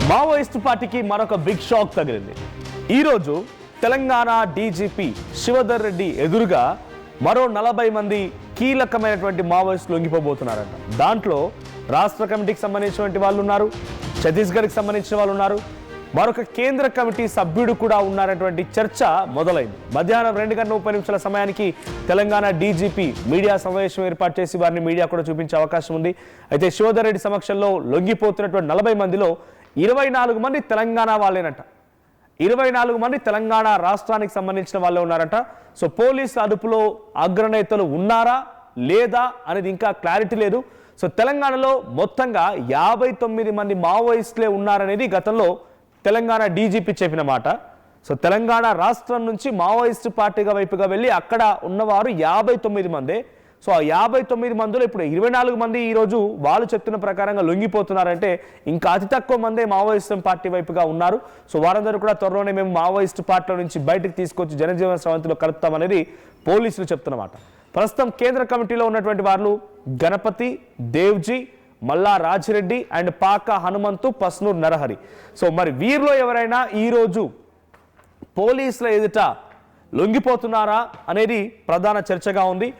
Maoist పార్టీకి మరొక big shock తగిలింది. ఈరోజు తెలంగాణ డీజీపీ శివధర్ రెడ్డి ఎదురుగా మరో 40 మంది కీలకమైనటువంటి మావోయిస్టులు లొంగిపోబోతున్నారంట. దాంట్లో రాష్ట్ర కమిటీకి సంబంధించినటువంటి వాళ్ళు ఉన్నారు, ఛత్తీస్గఢ్కి సంబంధించిన వాళ్ళు ఉన్నారు, మరొక కేంద్ర కమిటీ సభ్యుడు కూడా ఉన్నారనేటువంటి చర్చ మొదలైంది. మధ్యాహ్నం 2:30 సమయానికి తెలంగాణ డీజీపీ మీడియా సమావేశం ఏర్పాటు చేసి వారిని మీడియా కూడా చూపించే అవకాశం ఉంది. అయితే శివధర్ రెడ్డి సమక్షంలో లొంగిపోతున్నటువంటి 40 మందిలో 24 మంది తెలంగాణ వాళ్ళేనట. 24 మంది తెలంగాణ రాష్ట్రానికి సంబంధించిన వాళ్ళే ఉన్నారట. సో పోలీసుల అదుపులో అగ్రనేతలు ఉన్నారా లేదా అనేది ఇంకా క్లారిటీ లేదు. సో తెలంగాణలో మొత్తంగా 59 మంది మావోయిస్టులే ఉన్నారనేది గతంలో తెలంగాణ డీజీపీ చెప్పిన మాట. సో తెలంగాణ రాష్ట్రం నుంచి మావోయిస్టు పార్టీగా వైపుగా వెళ్ళి అక్కడ ఉన్నవారు 59 మందే. సో ఆ 59 మందిలో ఇప్పుడు 24 మంది ఈరోజు వాళ్ళు చెప్తున్న ప్రకారంగా లొంగిపోతున్నారంటే ఇంకా అతి తక్కువ మందే మావోయిస్టు పార్టీ వైపుగా ఉన్నారు. సో వారందరూ కూడా త్వరలోనే మేము మావోయిస్టు పార్టీల నుంచి బయటకు తీసుకొచ్చి జనజీవన స్రవంతిలో కలుపుతామనేది పోలీసులు చెప్తున్నమాట. ప్రస్తుతం కేంద్ర కమిటీలో ఉన్నటువంటి వాళ్ళు గణపతి, దేవ్జీ, మల్లా రాజిరెడ్డి అండ్ పాక హనుమంతు, పస్నూర్ నరహరి. సో మరి వీరిలో ఎవరైనా ఈరోజు పోలీసుల ఎదుట లొంగిపోతున్నారా అనేది ప్రధాన చర్చగా ఉంది.